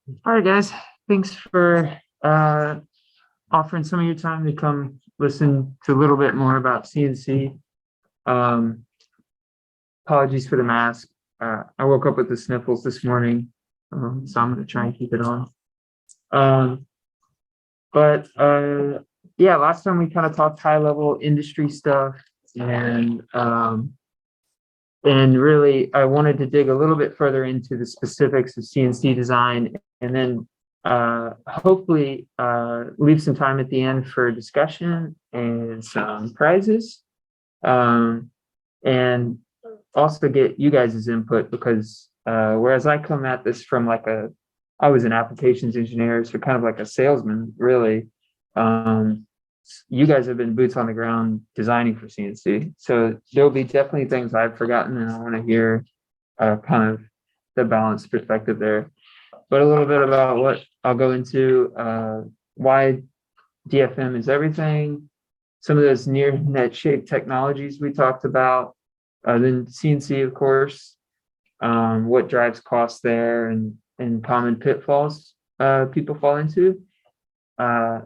All right, guys. Thanks for offering some of your time to come listen to a little bit more about CNC. Um, Apologies for the mask. I woke up with the sniffles this morning, so I'm going to try and keep it on. Um, but yeah, last time we kind of talked high level industry stuff, and really I wanted to dig a little bit further into the specifics of CNC design, and then hopefully leave some time at the end for discussion and some prizes, um, and also get you guys' input because whereas I come at this from I was an applications engineer, so kind of like a salesman, really. Um, you guys have been boots on the ground designing for CNC, so there'll be definitely things I've forgotten, and I want to hear kind of the balanced perspective there. But a little bit about what I'll go into, why DFM is everything, some of those near net shape technologies we talked about, then CNC, of course, what drives costs there and common pitfalls people fall into, uh,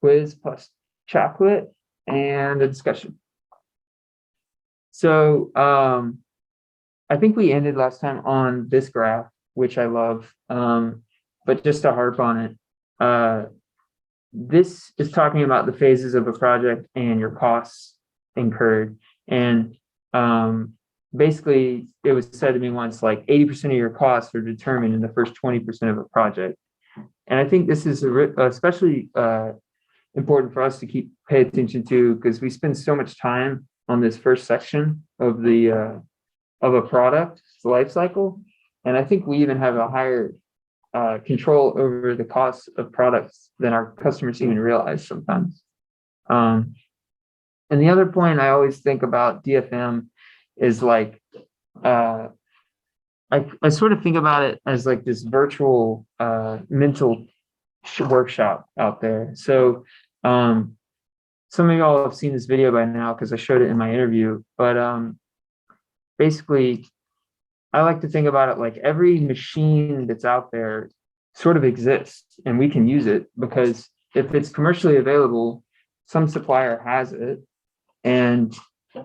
quiz plus chocolate, and a discussion. So I think we ended last time on this graph, which I love, but just to harp on it, this is talking about the phases of a project and your costs incurred. And basically, it was said to me once, like 80% of your costs are determined in the first 20% of a project. And I think this is especially important for us to pay attention to because we spend so much time on this first section of of a product life cycle, and I think we even have a higher control over the costs of products than our customers even realize sometimes. And the other point I always think about DFM is like I sort of think about it as like this virtual mental workshop out there. So some of y'all have seen this video by now because I showed it in my interview, but basically I like to think about it like every machine that's out there sort of exists and we can use it because if it's commercially available, some supplier has it. And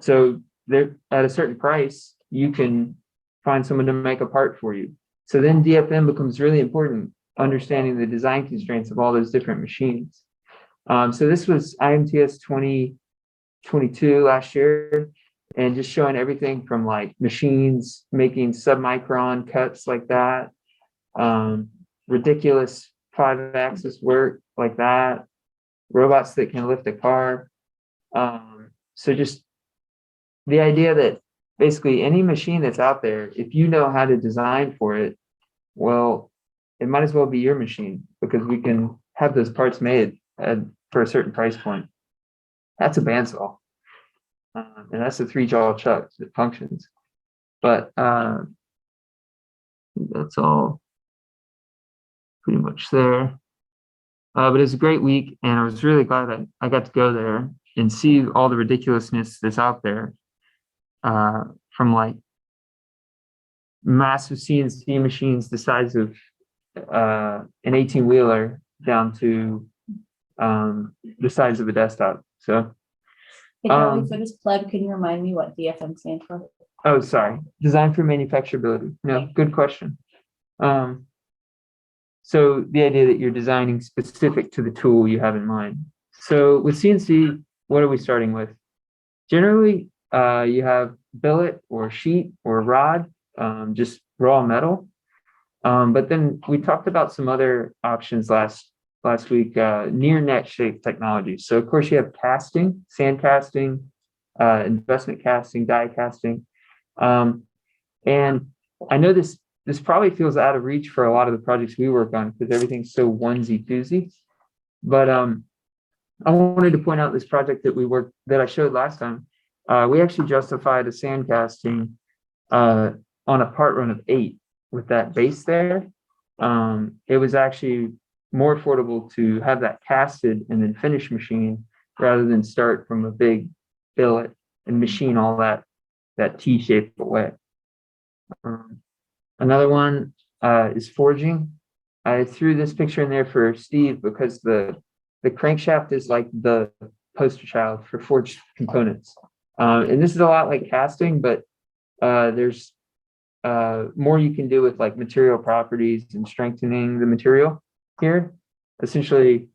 so they're at a certain price, you can find someone to make a part for you. So then DFM becomes really important, understanding the design constraints of all those different machines. So this was IMTS 2022 last year, and just showing everything from like machines making submicron cuts like that, ridiculous 5-axis work like that, robots that can lift a car. So just the idea that basically any machine that's out there, if you know how to design for it, well, it might as well be your machine because we can have those parts made for a certain price point. That's a bandsaw. And that's a 3-jaw chuck that functions. But that's all pretty much there. But it's a great week, and I was really glad that I got to go there and see all the ridiculousness that's out there, from like massive CNC machines the size of an 18-wheeler down to the size of a desktop. So Hey, Charlie, for this plug, can you remind me what DFM stands for? Oh, sorry. Design for manufacturability. No, good question. So the idea that you're designing specific to the tool you have in mind. So with CNC, what are we starting with? Generally, you have billet or sheet or rod, just raw metal. But then we talked about some other options last week, near net shape technology. So of course you have casting, sand casting, investment casting, die casting. And I know this probably feels out of reach for a lot of the projects we work on because everything's so onesie doozy. But I wanted to point out this project that I showed last time. We actually justified a sand casting on a part run of 8 with that base there. It was actually more affordable to have that casted and then finish machine rather than start from a big billet and machine all that T-shaped away. Another one is forging. I threw this picture in there for Steve because the crankshaft is like the poster child for forged components. And this is a lot like casting, but there's more you can do with like material properties and strengthening the material here. Essentially,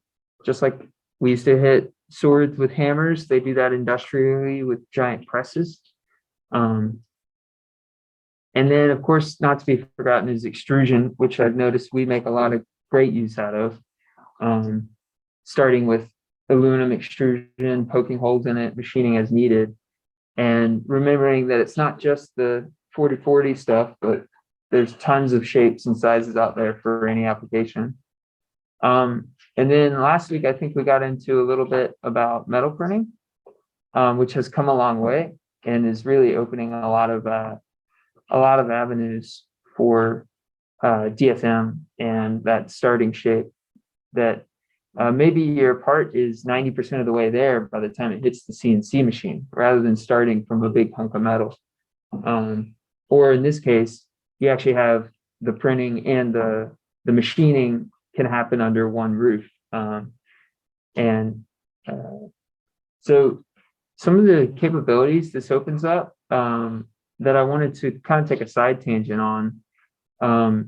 just like we used to hit swords with hammers, they do that industrially with giant presses. And then, of course, not to be forgotten is extrusion, which I've noticed we make a lot of great use out of, starting with aluminum extrusion, poking holes in it, machining as needed, and remembering that it's not just the 40/40 stuff, but there's tons of shapes and sizes out there for any application. And then last week, I think we got into a little bit about metal printing, which has come a long way and is really opening a lot of avenues for DFM and that starting shape that maybe your part is 90% of the way there by the time it hits the CNC machine, rather than starting from a big hunk of metal. Or in this case, you actually have the printing and the machining can happen under one roof. So some of the capabilities this opens up that I wanted to kind of take a side tangent on. A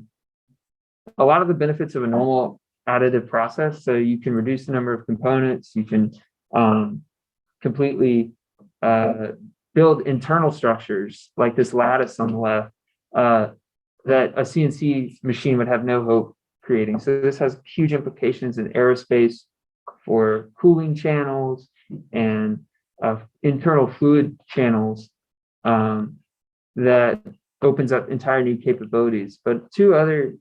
lot of the benefits of a normal additive process. So you can reduce the number of components, you can completely build internal structures like this lattice on the left that a CNC machine would have no hope creating. So this has huge implications in aerospace for cooling channels and internal fluid channels that opens up entire new capabilities. But two other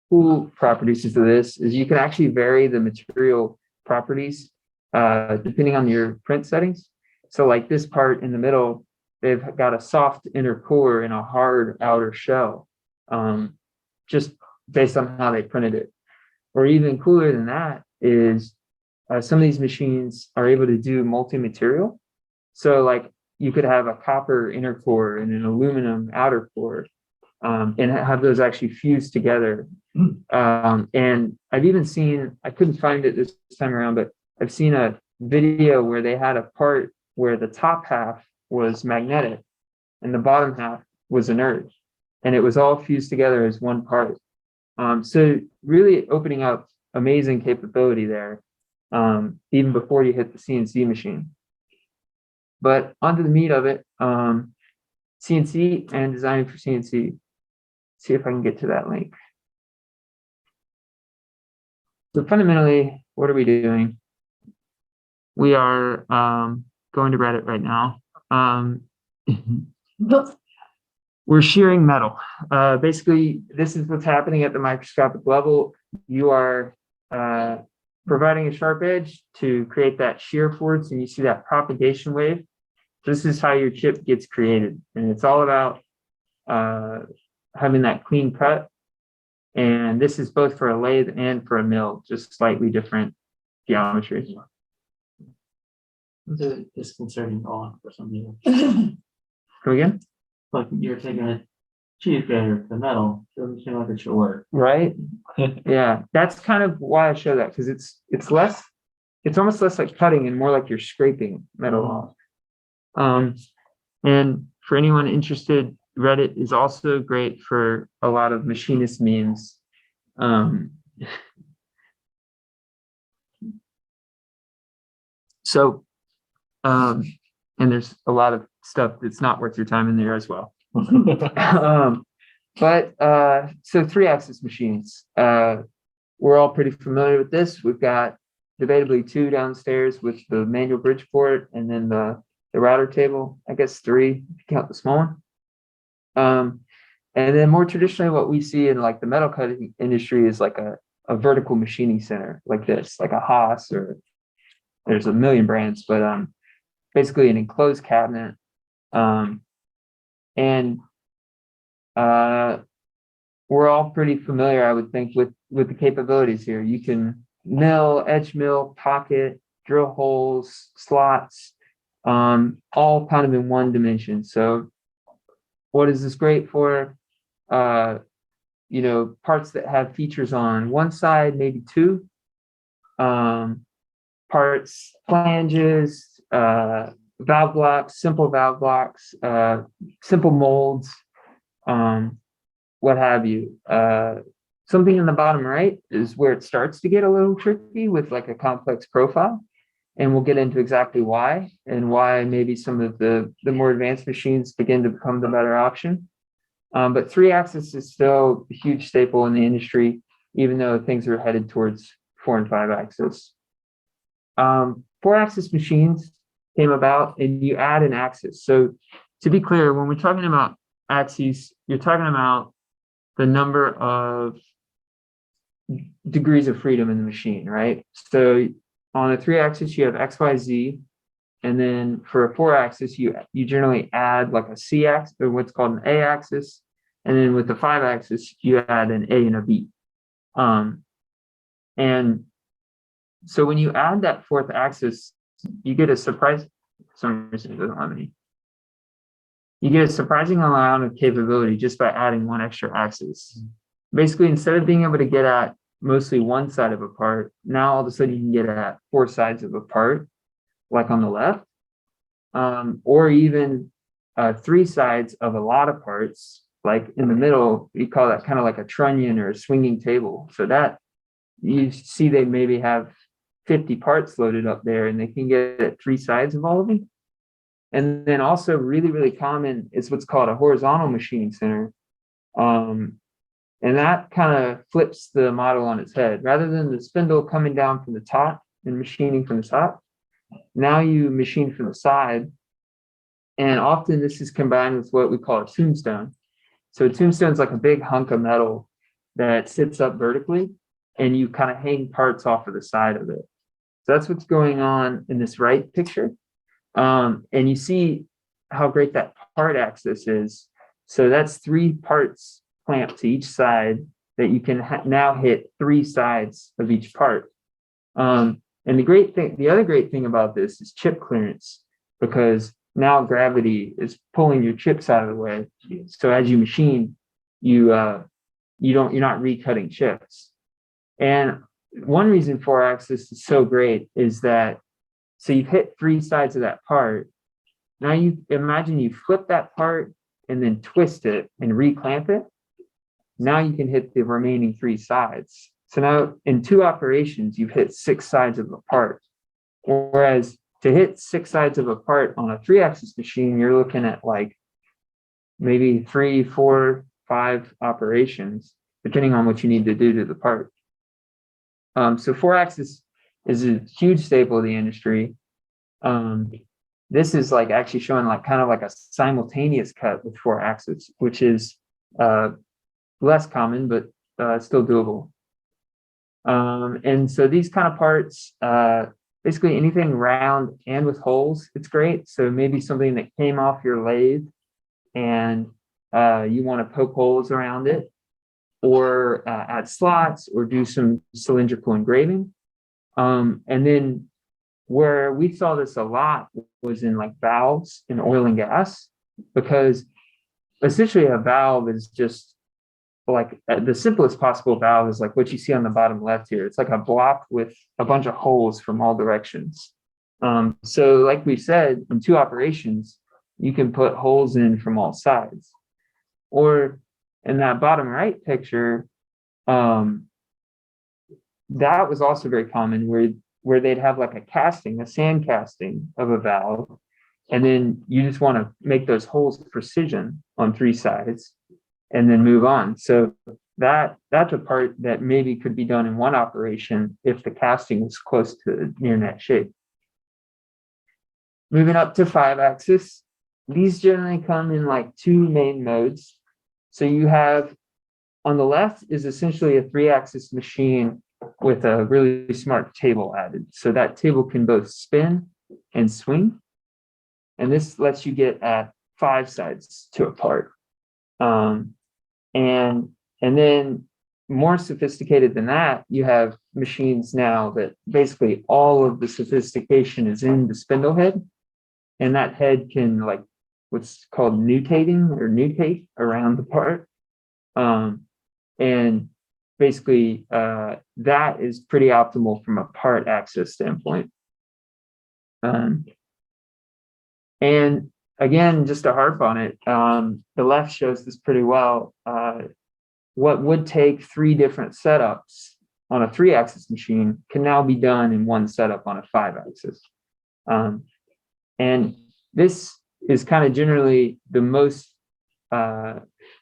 cool properties to this is you can actually vary the material properties depending on your print settings. So like this part in the middle, they've got a soft inner core and a hard outer shell, just based on how they printed it. Or even cooler than that is some of these machines are able to do multi-material. So like you could have a copper inner core and an aluminum outer core, and have those actually fused together. And I've even seen, I couldn't find it this time around, but I've seen a video where they had a part where the top half was magnetic and the bottom half was inert, and it was all fused together as one part. So really opening up amazing capability there, even before you hit the CNC machine. But onto the meat of it, CNC and designing for CNC. See if I can get to that link. So fundamentally, what are we doing? We are going to Reddit right now. We're shearing metal. Basically, this is what's happening at the microscopic level. You are providing a sharp edge to create that shear force, and you see that propagation wave. This is how your chip gets created, and it's all about having that clean cut. And this is both for a lathe and for a mill, just slightly different geometry. It's a disconcerting thought for some people. Come again? Like you're taking a cheese grater to metal, doesn't seem like it should work. Right? Yeah, that's kind of why I show that, because it's almost less like cutting and more like you're scraping metal off. And for anyone interested, Reddit is also great for a lot of machinist memes. And there's a lot of stuff that's not worth your time in there as well. So 3-axis machines. We're all pretty familiar with this. We've got debatably 2 downstairs with the manual Bridgeport, and then the router table, I guess 3 if you count the small one. And then more traditionally, what we see in like the metal cutting industry is like a vertical machining center like this, like a Haas, or there's a million brands, but basically an enclosed cabinet. And we're all pretty familiar, I would think, with the capabilities here. You can mill, edge mill, pocket, drill holes, slots, all kind of in one dimension. So what is this great for? parts that have features on one side, maybe two, parts, flanges, valve blocks, simple molds, what have you. Something in the bottom right is where it starts to get a little tricky with like a complex profile. And we'll get into exactly why and why maybe some of the more advanced machines begin to become the better option. But 3-axis is still a huge staple in the industry, even though things are headed towards 4 and 5-axis. 4-axis machines came about and you add an axis. So to be clear, when we're talking about axes, you're talking about the number of degrees of freedom in the machine, right? So on a 3-axis, you have X, Y, Z. And then for a 4-axis, you generally add like a C axis or what's called an A axis. And then with the 5-axis, you add an A and a B. And so when you add that 4th axis, you get a surprise. For some reason, it doesn't let me. You get a surprising amount of capability just by adding one extra axis. Basically, instead of being able to get at mostly one side of a part, now all of a sudden you can get at 4 sides of a part, like on the left, or even 3 sides of a lot of parts, like in the middle. We call that kind of like a trunnion or a swinging table. So that you see they maybe have 50 parts loaded up there and they can get at 3 sides of all of them. And then also really, really common is what's called a horizontal machining center. And that kind of flips the model on its head. Rather than the spindle coming down from the top and machining from the top, now you machine from the side. And often this is combined with what we call a tombstone. So a tombstone is like a big hunk of metal that sits up vertically and you kind of hang parts off of the side of it. So that's what's going on in this right picture. And you see how great that part axis is. So that's 3 parts clamped to each side that you can now hit 3 sides of each part. And the other great thing about this is chip clearance, because now gravity is pulling your chips out of the way. So as you machine, you're not recutting chips. And one reason 4-axis is so great is that, so you've hit 3 sides of that part. Now you imagine you flip that part and then twist it and reclamp it. Now you can hit the remaining 3 sides. So now in 2 operations, you've hit 6 sides of a part. Whereas to hit 6 sides of a part on a 3-axis machine, you're looking at like maybe 3, 4, 5 operations, depending on what you need to do to the part. So 4-axis is a huge staple of the industry. This is like actually showing like kind of like a simultaneous cut with 4-axis, which is less common, but still doable. And so these kind of parts, basically anything round and with holes, it's great. So maybe something that came off your lathe and you want to poke holes around it, or add slots, or do some cylindrical engraving. And then where we saw this a lot was in like valves in oil and gas, because essentially a valve is just like the simplest possible valve is like what you see on the bottom left here. It's like a block with a bunch of holes from all directions. So like we said, in 2 operations, you can put holes in from all sides. Or in that bottom right picture, that was also very common, where they'd have like a sand casting of a valve, and then you just want to make those holes precision on 3 sides and then move on. So that's a part that maybe could be done in 1 operation if the casting was close to near net shape. Moving up to 5-axis, these generally come in like 2 main modes. So you have, on the left is essentially a 3-axis machine with a really smart table added. So that table can both spin and swing. And this lets you get at 5 sides to a part. And then more sophisticated than that, you have machines now that basically all of the sophistication is in the spindle head. And that head can like what's called nutate around the part. And And basically, that is pretty optimal from a part access standpoint. And again, just to harp on it, the left shows this pretty well. What would take 3 different setups on a 3-axis machine can now be done in one setup on a 5-axis. And this is kind of generally the most,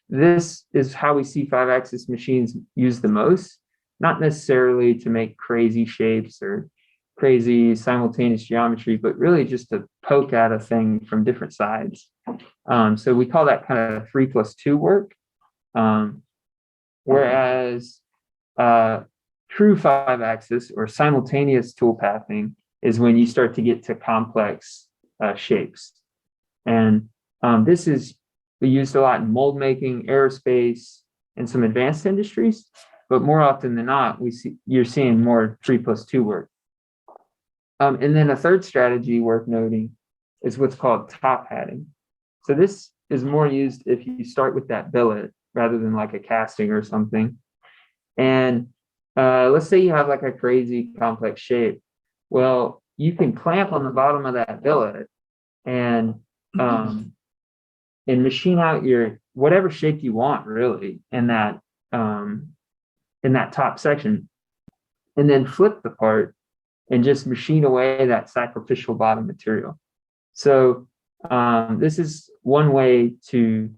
this is how we see 5-axis machines used the most, not necessarily to make crazy shapes or crazy simultaneous geometry, but really just to poke at a thing from different sides. So we call that kind of 3+2 work. Whereas true 5-axis or simultaneous tool pathing is when you start to get to complex shapes. And this is used a lot in mold making, aerospace, and some advanced industries. But more often than not, you're seeing more 3+2 work. And then a third strategy worth noting is what's called top hatting. So this is more used if you start with that billet rather than like a casting or something. And let's say you have like a crazy complex shape. Well, you can clamp on the bottom of that billet and machine out your whatever shape you want really in that top section, and then flip the part and just machine away that sacrificial bottom material. So this is one way to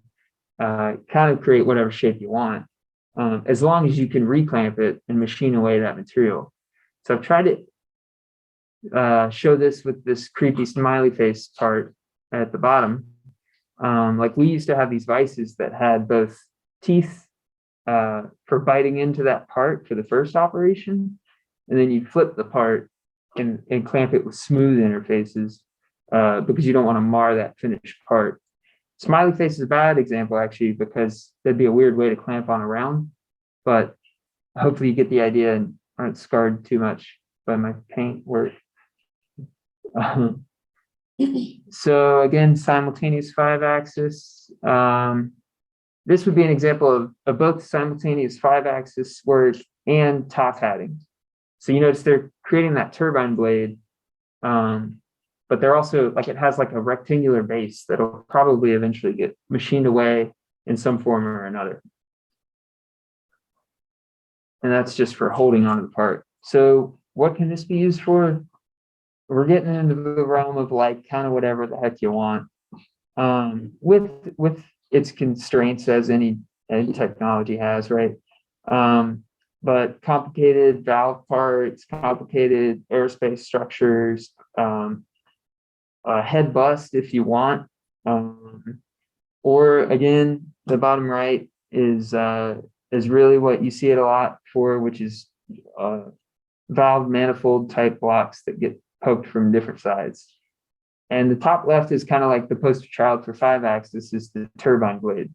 kind of create whatever shape you want, as long as you can reclamp it and machine away that material. So I've tried to show this with this creepy smiley face part at the bottom. Like we used to have these vices that had both teeth for biting into that part for the first operation, and then you flip the part and clamp it with smooth interfaces because you don't want to mar that finished part. Smiley face is a bad example actually, because that'd be a weird way to clamp on a round, but hopefully you get the idea and aren't scarred too much by my paint work. So again, simultaneous 5-axis. This would be an example of both simultaneous 5-axis work and top hatting. So you notice they're creating that turbine blade, but they're also like, it has like a rectangular base that'll probably eventually get machined away in some form or another. And that's just for holding onto the part. So what can this be used for? We're getting into the realm of like kind of whatever the heck you want, with its constraints as any technology has, right? But complicated valve parts, complicated aerospace structures, head bust if you want, or again, the bottom right is really what you see it a lot for, which is valve manifold type blocks that get poked from different sides. And the top left is kind of like the poster child for 5-axis is the turbine blade.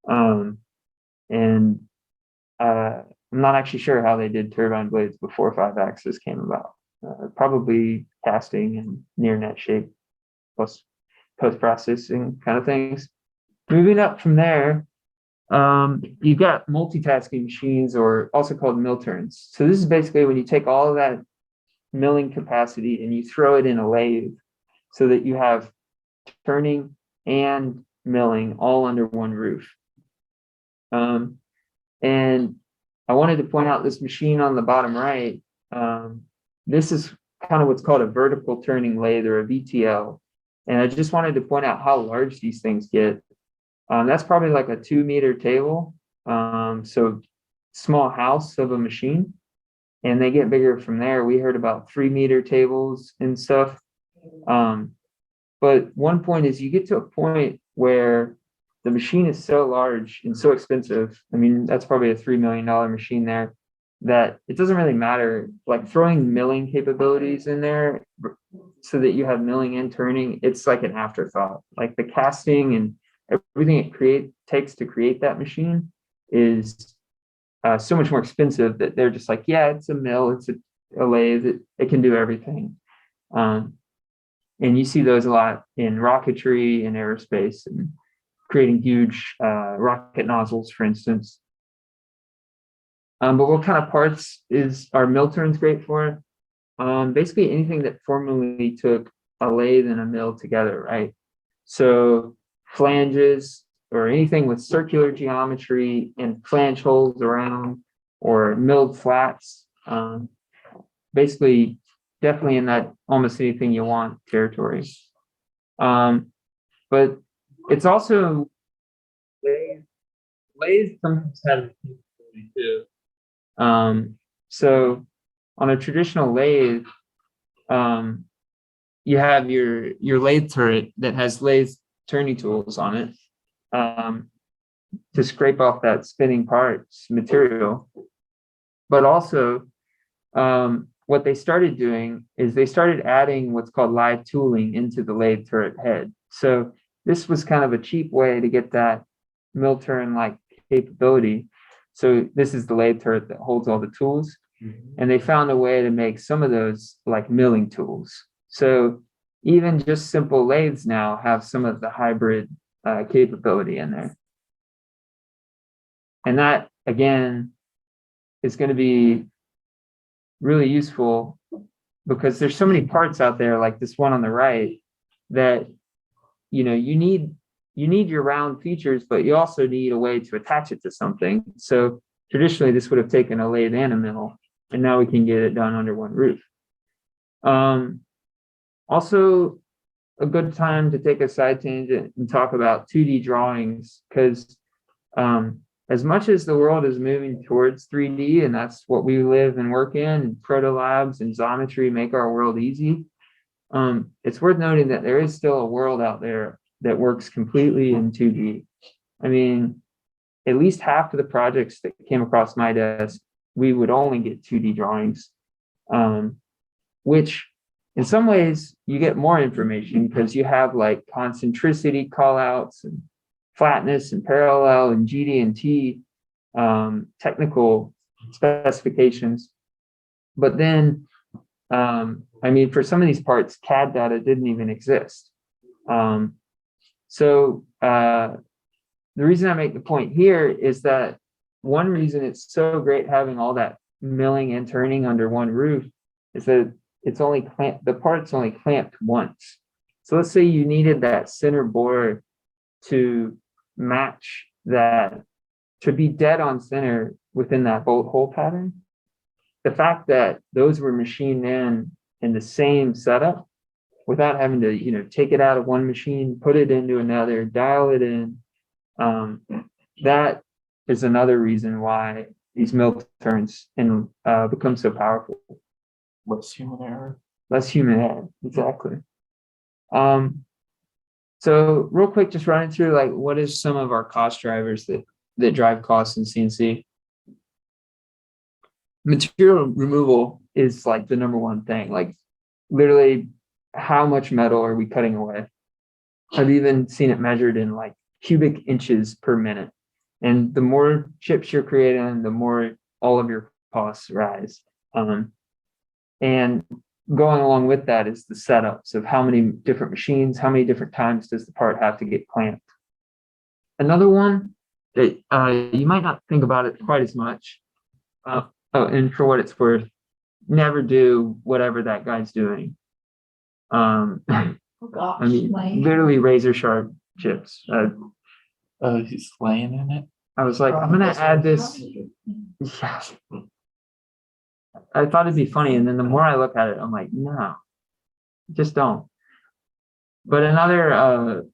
I'm not actually sure how they did turbine blades before 5-axis came about. Probably casting and near net shape plus post-processing kind of things. Moving up from there, you've got multitasking machines, or also called mill turns. So this is basically when you take all of that milling capacity and you throw it in a lathe so that you have turning and milling all under one roof. And I wanted to point out this machine on the bottom right. This is kind of what's called a vertical turning lathe, or a VTL. And I just wanted to point out how large these things get. That's probably like a 2-meter table. So small house of a machine. And they get bigger from there. We heard about 3-meter tables and stuff. But one point is you get to a point where the machine is so large and so expensive. I mean, that's probably a $3 million machine there, that it doesn't really matter. Like throwing milling capabilities in there so that you have milling and turning, it's like an afterthought. Like the casting and everything it takes to create that machine is so much more expensive that they're just like, yeah, it's a mill, it's a lathe, it can do everything. And you see those a lot in rocketry and aerospace, and creating huge rocket nozzles, for instance. But what kind of parts is our mill turns great for? Basically anything that formerly took a lathe and a mill together, right? So flanges or anything with circular geometry and flange holes around or milled flats. Basically, definitely in that almost anything you want territory. But it's also lathes sometimes have a capability too. So on a traditional lathe, you have your lathe turret that has lathe turning tools on it to scrape off that spinning parts material. But also, what they started doing is they started adding what's called live tooling into the lathe turret head. So this was kind of a cheap way to get that mill turn like capability. So this is the lathe turret that holds all the tools. And they found a way to make some of those like milling tools. So even just simple lathes now have some of the hybrid capability in there. And that, again, is going to be really useful because there's so many parts out there, like this one on the right, that you need your round features, but you also need a way to attach it to something. So traditionally, this would have taken a lathe and a mill, and now we can get it done under one roof. Also, a good time to take a side tangent and talk about 2D drawings, because as much as the world is moving towards 3D, and that's what we live and work in, and proto labs and Xometry make our world easy, it's worth noting that there is still a world out there that works completely in 2D. I mean, at least half of the projects that came across my desk, we would only get 2D drawings, which in some ways you get more information because you have like concentricity callouts and flatness and parallel and GD&T technical specifications. But then, I mean, for some of these parts, CAD data didn't even exist. So the reason I make the point here is that one reason it's so great having all that milling and turning under one roof is that it's only the part's only clamped once. So let's say you needed that center bore to match that, to be dead on center within that bolt hole pattern. The fact that those were machined in the same setup without having to, take it out of one machine, put it into another, dial it in, that is another reason why these mill turns become so powerful. Less human error. Less human error, exactly. So real quick, just running through like what is some of our cost drivers that drive costs in CNC. Material removal is like the number one thing. Like literally, how much metal are we cutting away? I've even seen it measured in like cubic inches per minute. And the more chips you're creating, the more all of your costs rise. And going along with that is the setups of how many different machines, how many different times does the part have to get clamped. Another one that you might not think about it quite as much, and for what it's worth, never do whatever that guy's doing. Oh gosh, I mean, literally razor sharp chips. He's laying in it. I was like, I'm gonna add this. Yeah. I thought it'd be funny, and then the more I look at it, I'm like, no, just don't. But another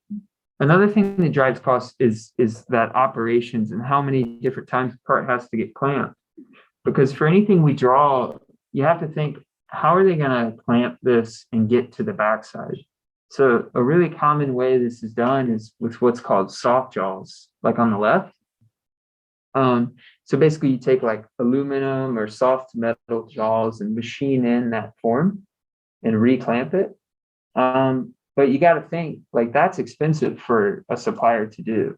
thing that drives costs is that operations and how many different times the part has to get clamped. Because for anything we draw, you have to think, how are they gonna clamp this and get to the backside? So a really common way this is done is with what's called soft jaws, like on the left. So basically you take like aluminum or soft metal jaws and machine in that form and reclamp it. But you got to think like that's expensive for a supplier to do.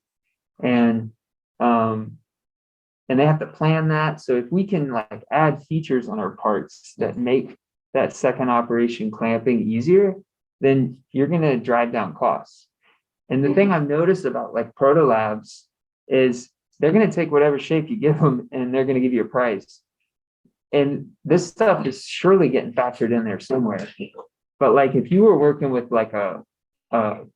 And they have to plan that. So if we can like add features on our parts that make that second operation clamping easier, then you're going to drive down costs. And the thing I've noticed about like proto labs is they're going to take whatever shape you give them and they're going to give you a price. And this stuff is surely getting factored in there somewhere. But like if you were working with like a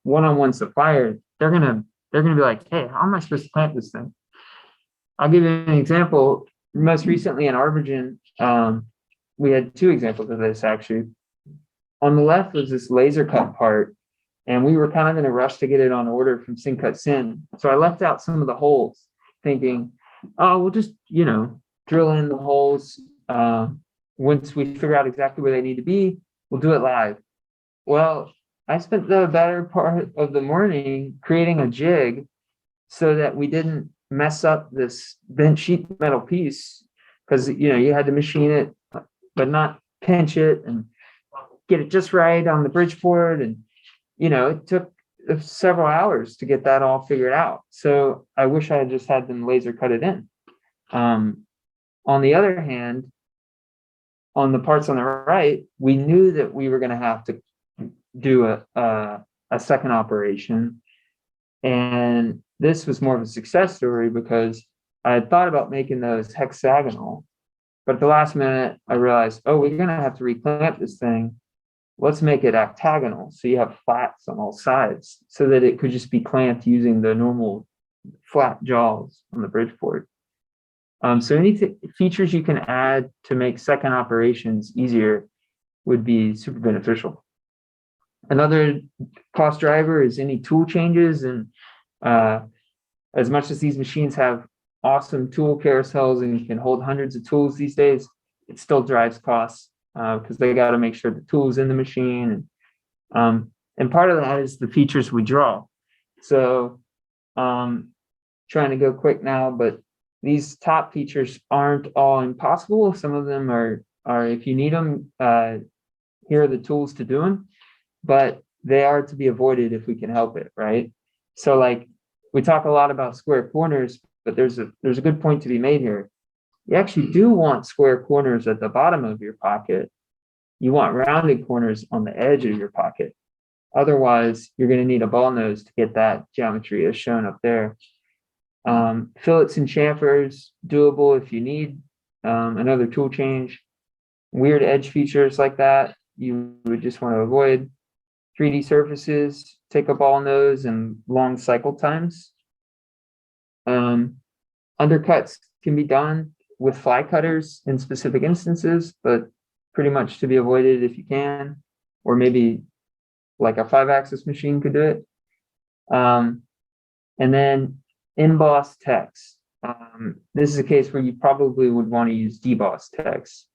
one-on-one supplier, they're gonna be like, hey, how am I supposed to plant this thing? I'll give you an example. Most recently in Arbigen, we had two examples of this actually. On the left was this laser cut part, and we were kind of in a rush to get it on order from Cut Sin. So I left out some of the holes, thinking, oh, we'll just, drill in the holes. Once we figure out exactly where they need to be, we'll do it live. Well, I spent the better part of the morning creating a jig so that we didn't mess up this bent sheet metal piece, because you had to machine it, but not pinch it and get it just right on the Bridgeport. And it took several hours to get that all figured out. So I wish I had just had them laser cut it in. On the other hand, on the parts on the right, we knew that we were going to have to do a second operation. And this was more of a success story because I had thought about making those hexagonal, but at the last minute I realized, oh, we're going to have to reclamp this thing. Let's make it octagonal, so you have flats on all sides, so that it could just be clamped using the normal flat jaws on the Bridgeport. So any features you can add to make second operations easier would be super beneficial. Another cost driver is any tool changes. And as much as these machines have awesome tool carousels and can hold hundreds of tools these days, it still drives costs because they got to make sure the tool's in the machine. And part of that is the features we draw. So trying to go quick now, but these top features aren't all impossible. Some of them are if you need them, here are the tools to do them, but they are to be avoided if we can help it, right? So like we talk a lot about square corners, but there's a good point to be made here. You actually do want square corners at the bottom of your pocket. You want rounded corners on the edge of your pocket. Otherwise, you're going to need a ball nose to get that geometry as shown up there. Fillets and chamfers, doable if you need another tool change. Weird edge features like that, you would just want to avoid. 3D surfaces, take a ball nose and long cycle times. Undercuts can be done with fly cutters in specific instances, but pretty much to be avoided if you can, or maybe like a 5-axis machine could do it. And then emboss text. This is a case where you probably would want to use deboss text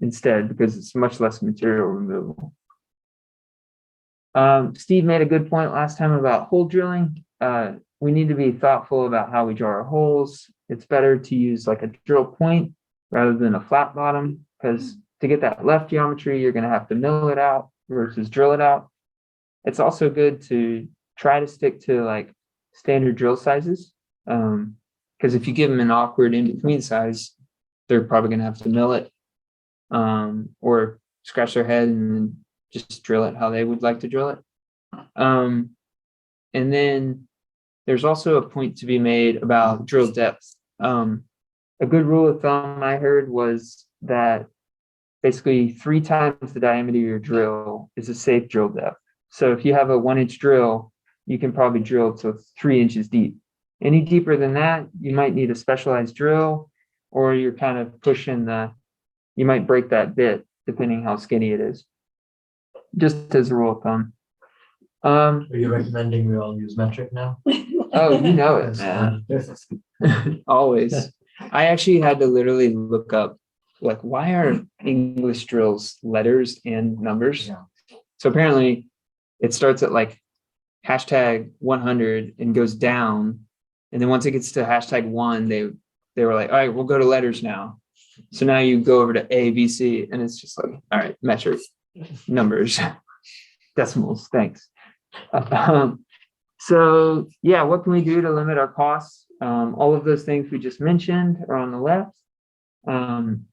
instead, because it's much less material removal. Steve made a good point last time about hole drilling. We need to be thoughtful about how we draw our holes. It's better to use like a drill point rather than a flat bottom, because to get that left geometry, you're going to have to mill it out versus drill it out. It's also good to try to stick to like standard drill sizes, because if you give them an awkward in-between size, they're probably going to have to mill it or scratch their head and just drill it how they would like to drill it. And then there's also a point to be made about drill depth. A good rule of thumb I heard was that basically 3 times the diameter of your drill is a safe drill depth. So if you have a 1-inch drill, you can probably drill to 3 inches deep. Any deeper than that, you might need a specialized drill, or you're kind of pushing you might break that bit depending how skinny it is. Just as a rule of thumb. Are you recommending we all use metric now? Oh, you know it, man. Always. I actually had to literally look up, like, why are English drills letters and numbers? Yeah. So apparently it starts at like hashtag 100 and goes down. And then once it gets to hashtag 1, they were like, all right, we'll go to letters now. So now you go over to A, B, C, and it's just like, all right, metric, numbers, decimals, thanks. So yeah, what can we do to limit our costs? All of those things we just mentioned are on the left. And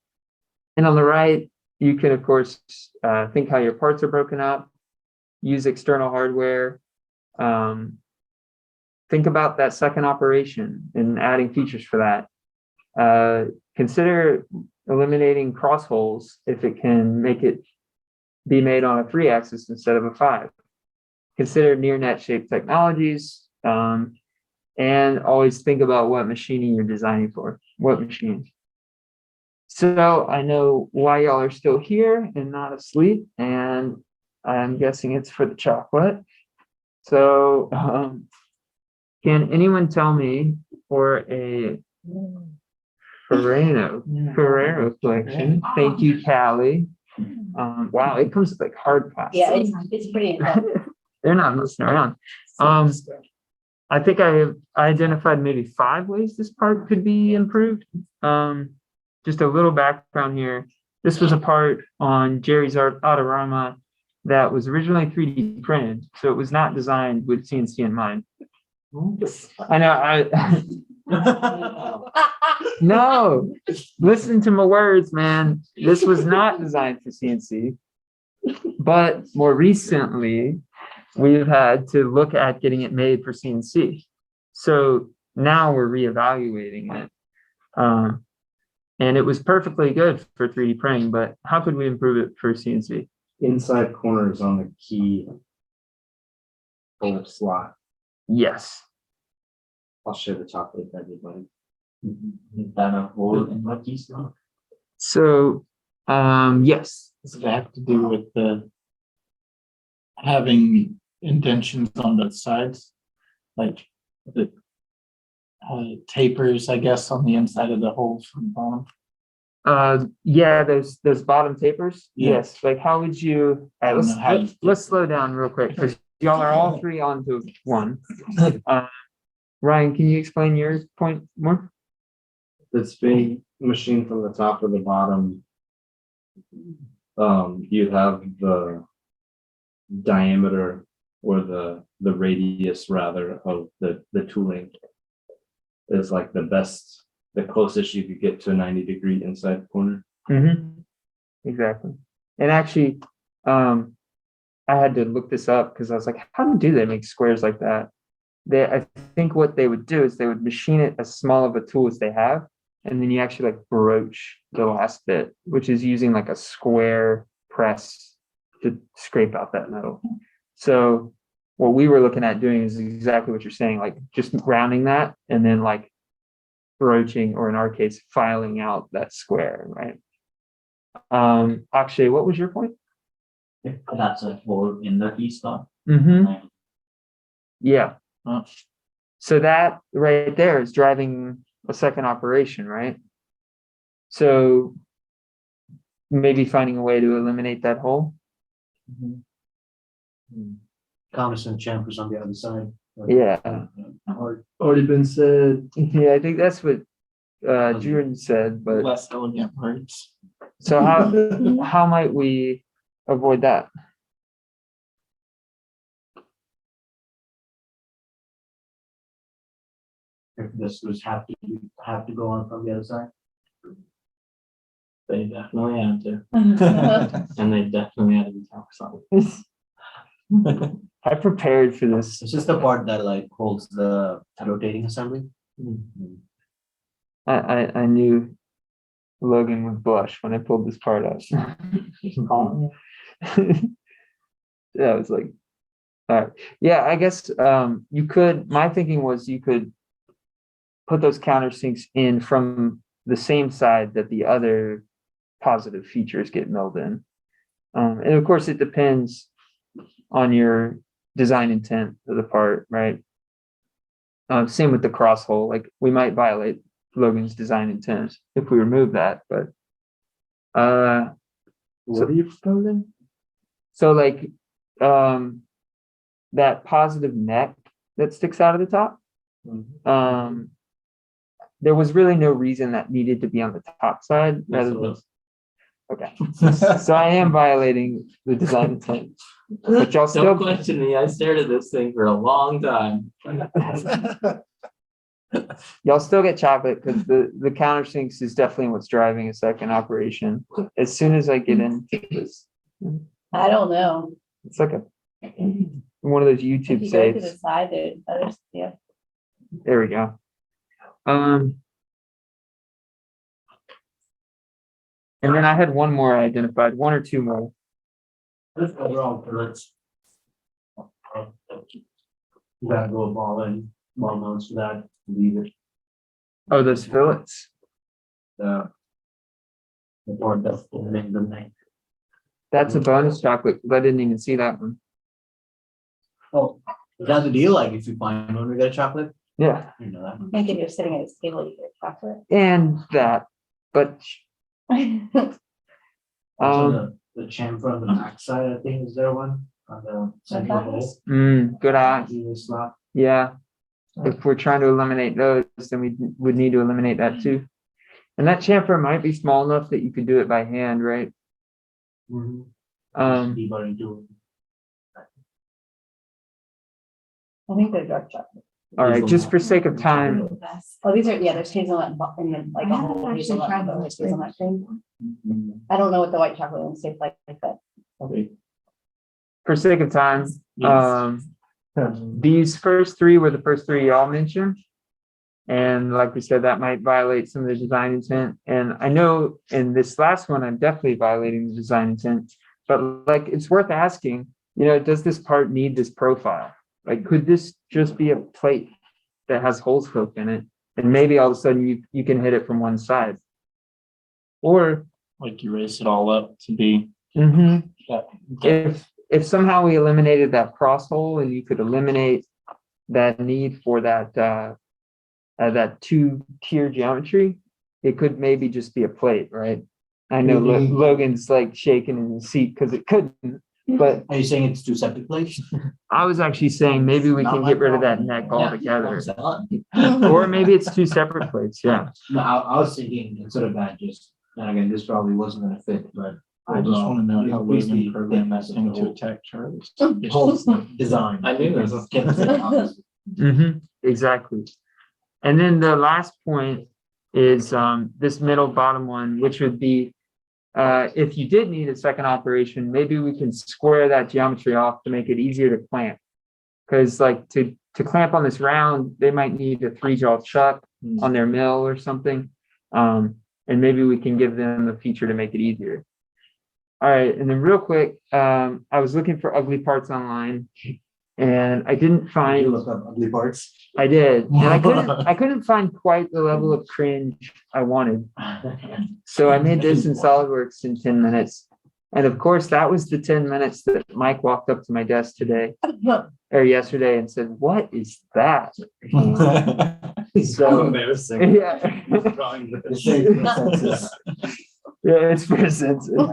on the right, you can, of course, think how your parts are broken up, use external hardware. think about that second operation and adding features for that. Consider eliminating cross holes if it can make it be made on a 3-axis instead of a 5. Consider near net shape technologies, and always think about what machining you're designing for, what machines. So I know why y'all are still here and not asleep, and I'm guessing it's for the chocolate. So can anyone tell me for a Ferrero collection? Thank you, Callie. Wow, it comes with like hard plastic. Yeah, it's pretty incredible. They're not messing around. I think I identified maybe 5 ways this part could be improved. Just a little background here. This was a part on Jerry's Autorama that was originally 3D printed, so it was not designed with CNC in mind. I know. No, listen to my words, man. This was not designed for CNC, but more recently, we've had to look at getting it made for CNC. So now we're reevaluating it. And it was perfectly good for 3D printing, but how could we improve it for CNC? Inside corners on the key full slot. Yes. I'll share the chocolate with everybody. That a hole in my key slot. So, yes. Does it have to do with the having indentions on both sides? Like the tapers, I guess, on the inside of the holes from the bottom? Yeah, those bottom tapers. Yeah. Yes. Like, how would you? I don't know how you- Let's slow down real quick because y'all are all 3 onto one. Ryan, can you explain your point more? It's being machined from the top to the bottom. You have the diameter or the radius rather of the tooling is like the closest you could get to a 90-degree inside corner. Mm-hmm. Exactly. And actually, I had to look this up because I was like, how do they make squares like that? I think what they would do is they would machine it as small of a tool as they have, and then you actually like broach the last bit, which is using like a square press to scrape out that metal. So what we were looking at doing is exactly what you're saying, like just rounding that and then like broaching, or in our case, filing out that square, right? Akshay, what was your point? That's a hole in the key slot. Mm-hmm. Yeah. Oh. So that right there is driving a second operation, right? So maybe finding a way to eliminate that hole. Commerce and chambers on the other side. Yeah. Already been said. Yeah, I think that's what Jordan said, but Less elegant words. so how might we avoid that? If this was have to go on from the other side. They definitely had to, and they definitely had to be top side. I prepared for this. It's just the part that like holds the rotating assembly. I knew Logan would blush when I pulled this part up. Yeah, I was like, all right. Yeah, I guess you could, my thinking was you could put those countersinks in from the same side that the other positive features get milled in. And of course, it depends on your design intent of the part, right? Same with the cross hole. Like we might violate Logan's design intent if we remove that, but What are you proposing? so like that positive neck that sticks out of the top. There was really no reason that needed to be on the top side rather than. Okay, so I am violating the design intent, but y'all still Don't question me. I stared at this thing for a long time. y'all still get chocolate because the countersinks is definitely what's driving a second operation. As soon as I get into this, I don't know. it's like one of those If YouTube you go to the saves. side, there's others, yeah. There we go. And then I had one more I identified, one or two more. This overall pellets. You gotta go ball mounts for that, leave it, Oh, those fillets. the board that's in the neck. That's a bonus chocolate, 'cause I didn't even see that one. Oh, is that the deal? Like if you find one, we get a chocolate? Yeah, You know that. I think if you're sitting at a table, you get chocolate. and that, but Also the chamfer on the backside, I think, is there one on the central hole? good eye. In the slot. Yeah. If we're trying to eliminate those, then we would need to eliminate that too. And that chamfer might be small enough that you could do it by hand, right? Deburring too. I think they're dark chocolate. All right, just for sake of time, Oh, these are, yeah, there's hazelnut in the, like a whole hazelnut, there's hazelnut cream. I don't know what the white chocolate ones taste like, but for sake of time, these first three were the first three y'all mentioned. And like we said, that might violate some of the design intent. And I know in this last one, I'm definitely violating the design intent, but like, it's worth asking, does this part need this profile? Like, could this just be a plate that has holes poked in it? And maybe all of a sudden you can hit it from one side. Or Like you raise it all up to be. if somehow we eliminated that cross hole and you could eliminate that need for that two-tier geometry, it could maybe just be a plate, right? I know Logan's like shaking in his seat because it couldn't, but Are you saying it's two separate plates? I was actually saying maybe we can get rid of that neck altogether. Or maybe it's two separate plates, yeah. No, I was thinking instead of that, just, and again, this probably wasn't gonna fit, but. I just want to know how we increase the can program that thickness of thing the to whole- attack Charlie's. Whole design. I knew there was Exactly. And then the last point is this middle bottom one, which would be if you did need a second operation, maybe we can square that geometry off to make it easier to clamp. Because like to clamp on this round, they might need a 3-jaw chuck on their mill or something. And maybe we can give them a feature to make it easier. All right, and then real quick, I was looking for ugly parts online, and I didn't You find. look up ugly parts. I did, and I couldn't find quite the level of cringe I wanted. So I made this in SolidWorks in 10 minutes. And of course, that was the 10 minutes that Mike walked up to my desk yesterday and said, "What is that?" So embarrassing. yeah. Yeah, it's for sensitive.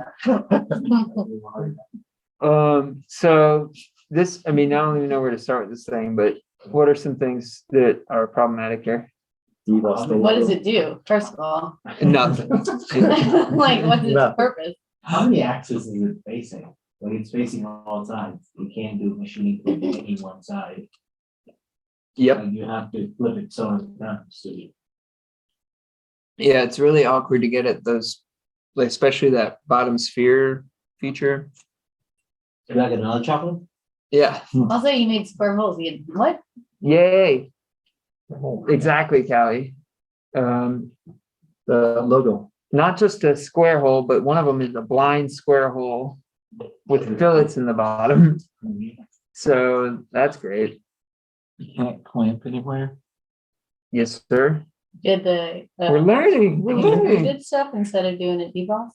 So this, I mean, I don't even know where to start with this thing, but what are some things that are problematic here? what does it do, first of all? Nothing. Like, what's its Nothing. purpose? How many axes is it facing? Like it's facing all sides. You can't do machining from any one side. Yep. Like you have to flip it so many times. So you- Yeah, it's really awkward to get at those, like especially that bottom sphere feature. Should I get another chocolate? Yeah. Also, you made square holes, what? Yay. Exactly, Callie. The logo. Not just a square hole, but one of them is a blind square hole with fillets in the bottom. So that's great. You can't clamp anywhere. Yes, sir. Did the. We're learning. We're learning. Did stuff instead of doing it deboss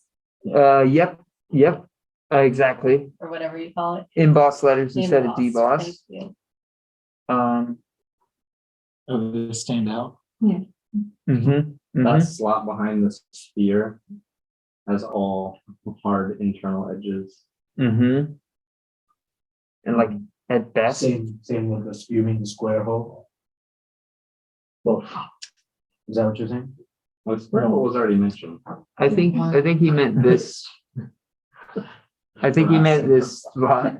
Yep. Exactly. or whatever you call it. Emboss letters instead of Emboss, deboss. thank you. Oh, they stand out. That slot behind the sphere has all hard internal edges. And like at best, Same with the spewing the square hole. Well, is that what you're saying? Well, square hole was already mentioned. I think he meant this. I think he meant this slot.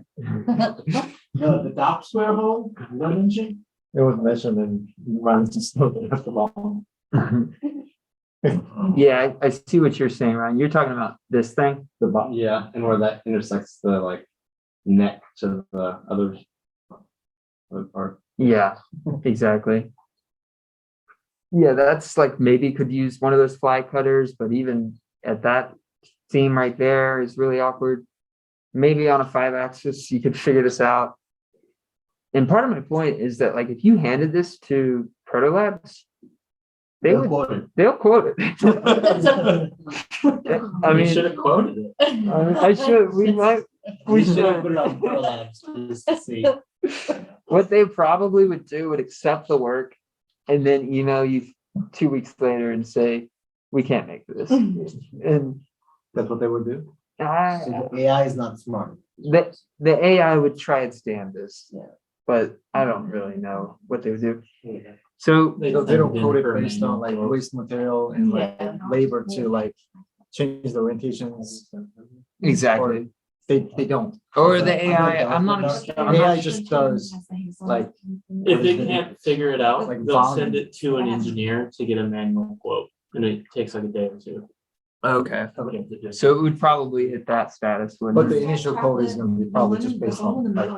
No, the top square hole, is that mentioned? It was mentioned and runs to slow at the bottom. Yeah, I see what you're saying, Ryan. You're talking about this thing. The bottom, yeah, and where that intersects the like neck to the other part. Yeah, exactly. Yeah, that's like maybe could use one of those fly cutters, but even at that seam right there is really awkward. Maybe on a 5-axis, you could figure this out. And part of my point is that like if you handed this to Proto Labs, they'll quote it. I You mean, should have quoted it. I should, we might, we should have should. put it on Pro Labs just to see. What they probably would do would accept the work and then email you 2 weeks later and say, we can't make this. And That's what they would do. I, So the AI is not smart. the AI would try its damnedest. Yeah. But I don't really know what they would do. So They don't code it For a based on like manual waste material and like Yeah. labor to like change the orientations. exactly. They don't. Or the AI, I'm not, I'm AI not, just does like. If they can't figure it out, Like they'll volume. send it to an engineer to get a manual quote, and it takes like a day or two. okay. You have to just- So it would probably hit that status. But wouldn't the it? initial code is gonna be probably just based on like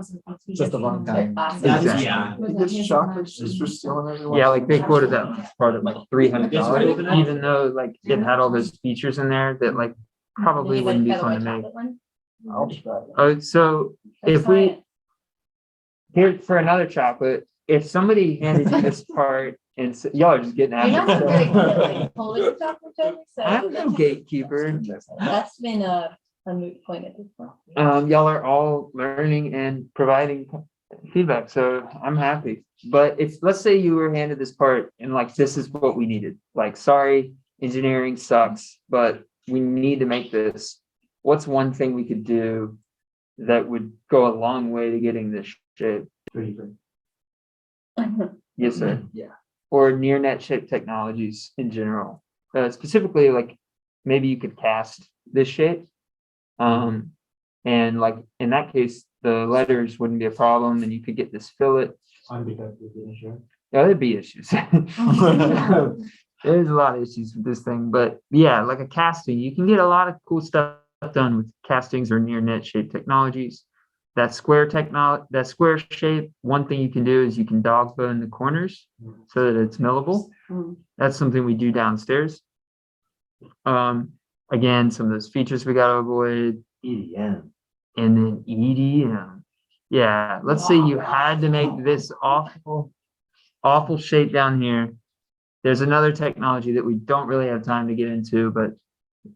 just the runtime. That's Exactly. Yeah. This chocolate is for stealing everyone. Yeah, like they quoted that last part at like $300, Yes, even though like it had all those features in there that like probably wouldn't be fun to make. I'll try it. Oh, so if we, here for another chocolate, if somebody handed you this part and y'all are just getting You're not very good at after. like pulling the chocolate chip, I'm no so gatekeeper. that's been a moot point at this point. Y'all are all learning and providing feedback, so I'm happy. But if, let's say you were handed this part and like, this is what we needed, like, sorry, engineering sucks, but we need to make this. What's one thing we could do that would go a long way to getting this shape? Yes, sir. Yeah. Or near net shape technologies in general. Specifically, like maybe you could cast this shape. And like in that case, the letters wouldn't be a problem and you could get this fillet. Yeah, there'd be issues. There's a lot of issues with this thing, but yeah, like a casting, you can get a lot of cool stuff done with castings or near net shape technologies. That square shape, one thing you can do is you can dog bone the corners so that it's millable. Mm. That's something we do downstairs. Again, some of those features we gotta avoid, EDM. and then EDM. Yeah, let's say you had to make this awful shape down here. There's another technology that we don't really have time to get into, but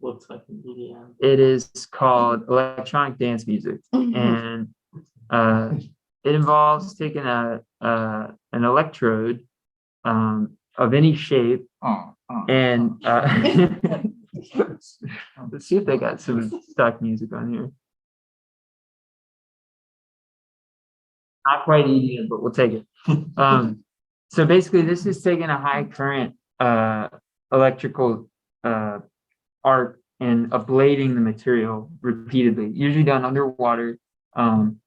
Looks like an EDM. it is called electronic dance music. And it involves taking an electrode of any shape and let's see if they got some stock music on here. Not quite EDM, but we'll take it. So basically this is taking a high current electrical arc and ablating the material repeatedly, usually done underwater. And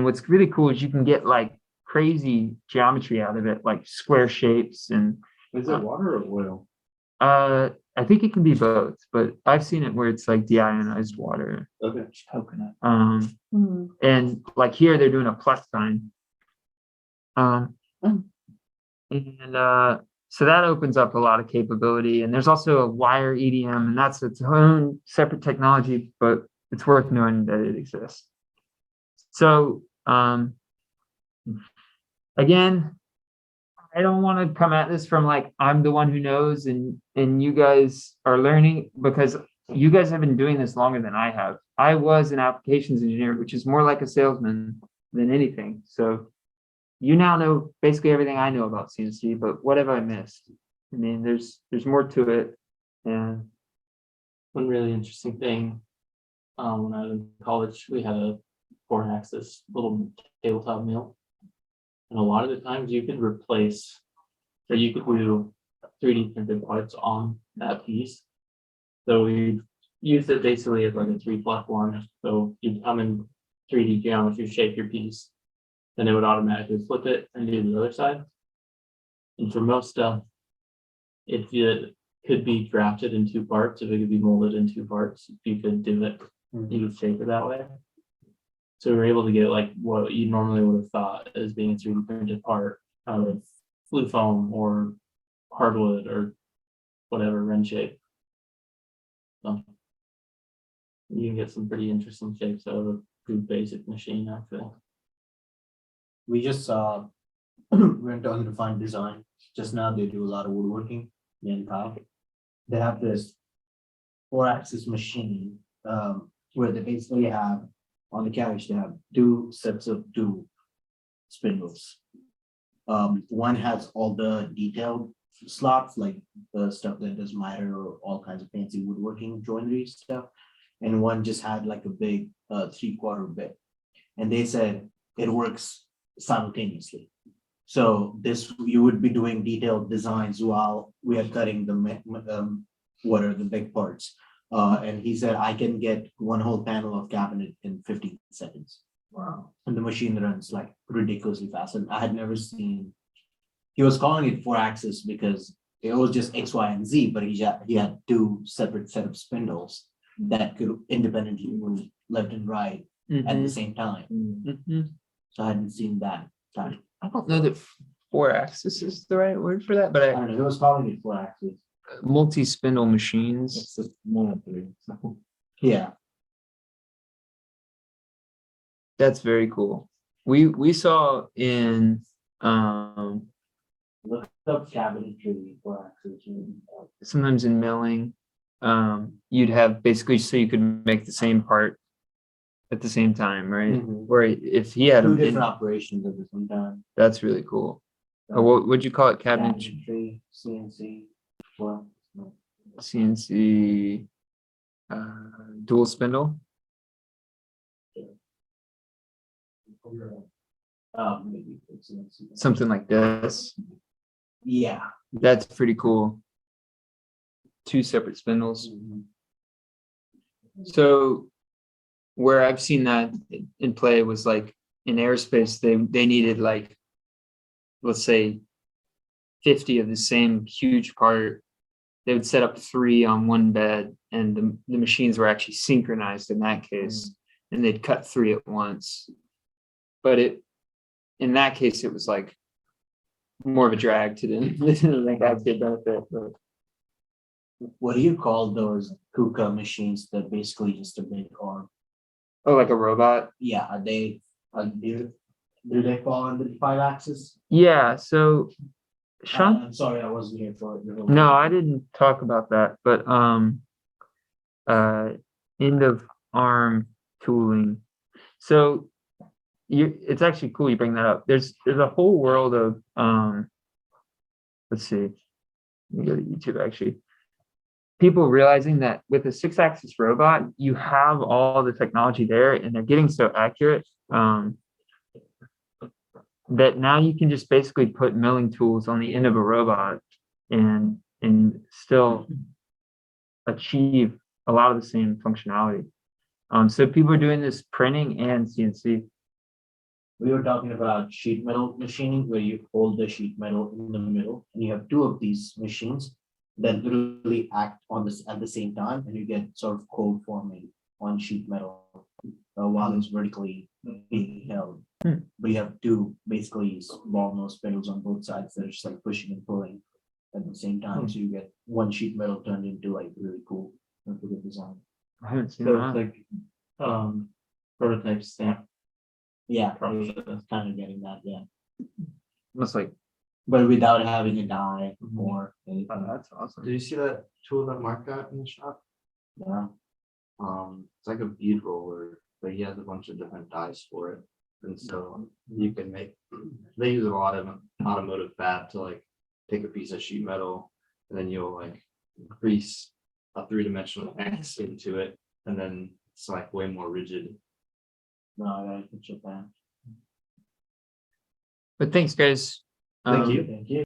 what's really cool is you can get like crazy geometry out of it, like square shapes and Is it water or oil? I think it can be both, but I've seen it where it's like deionized water. Okay. Coconut. Mhm. And like here they're doing a plus sign. And so that opens up a lot of capability. And there's also a wire EDM, and that's its own separate technology, but it's worth knowing that it exists. So again, I don't want to come at this from like I'm the one who knows and you guys are learning, because you guys have been doing this longer than I have. I was an applications engineer, which is more like a salesman than anything. So you now know basically everything I know about CNC, but what have I missed? I mean, there's more to it. And One really interesting thing, when I was in college, we had a 4-axis little tabletop mill. And a lot of the times you could replace, or you could do 3D printed parts on that piece. So we used it basically as like a 3+1. So you'd come in 3D geometry, shape your piece, then it would automatically flip it and do the other side. And for most stuff, if it could be drafted in 2 parts, if it could be molded in 2 parts, you could do it, you could shape it that way. So we were able to get like what you normally would have thought as being a 3D printed part out of flue foam or hardwood or whatever wrench shape. So you can get some pretty interesting shapes out of a pretty basic machine, actually. We just went on to find design. Just now they do a lot of woodworking in Kyle. They have this 4-axis machine where they basically have on the carriage, they have 2 sets of 2 spindles. One has all the detailed slots, like the stuff that does miter or all kinds of fancy woodworking joinery stuff. And one just had like a big 3/4 bit. And they said it works simultaneously. So this, you would be doing detailed designs while we are cutting what are the big parts. And he said, I can get one whole panel of cabinet in 15 seconds. Wow. And the machine runs like ridiculously fast. And I had never seen, he was calling it 4-axis because it was just X, Y, and Z, but he had 2 separate set of spindles that could independently move left and right at the same time. Mhm. So I hadn't seen that time. I don't know that 4-axis is the right word for that, but I don't know, he was calling it 4-axis. multi-spindle machines. It's just one of 3. So, Yeah. That's very cool. We saw in Look up cabinetry 4-axis. sometimes in milling, you'd have basically so you could make the same part at the same time, right? Mhm. Where if he had 2 them, different operations at the same time. that's really cool. What would you call it? Cabinet Cabinetry, CNC. Well, CNC dual spindle. maybe it's CNC. Something like this. Yeah. That's pretty cool. 2 separate spindles. So where I've seen that in play was like in aerospace, they needed like, let's say 50 of the same huge part. They would set up 3 on one bed and the machines were actually synchronized in that case, and they'd cut 3 at once. But in that case, it was like more of a drag to them. They didn't like actually a benefit. But What do you call those KUKA machines that basically just a big arm? oh, like a robot. Yeah, are they, do they fall under the 5-axis? Yeah. So Sean, I'm sorry, I wasn't here for it. no, I didn't talk about that, but end of arm tooling. So it's actually cool you bring that up. There's a whole world of let's see. Let me go to YouTube actually. People realizing that with a 6-axis robot, you have all the technology there and they're getting so accurate that now you can just basically put milling tools on the end of a robot and still achieve a lot of the same functionality. So people are doing this printing and CNC. We were talking about sheet metal machining, where you hold the sheet metal in the middle, and you have 2 of these machines that literally act on this at the same time, and you get sort of cold forming on sheet metal while it's vertically being held. But you have 2 basically ball nose spindles on both sides that are just like pushing and pulling at the same time. So you get one sheet metal turned into like really cool design. I haven't seen So it's that. like prototype stamp Yeah, process. it's kind of getting that, yeah. Almost like, But without having a die or anything. that's awesome. Did you see that tool that Mark got in the shop? Yeah. It's like a bead roller, but he has a bunch of different dies for it. And so you can make, they use a lot of automotive fab to like take a piece of sheet metal and then you'll like grease a 3-dimensional X into it. And then it's like way more rigid. No, I gotta check that. But thanks, guys. Thank you. Thank you.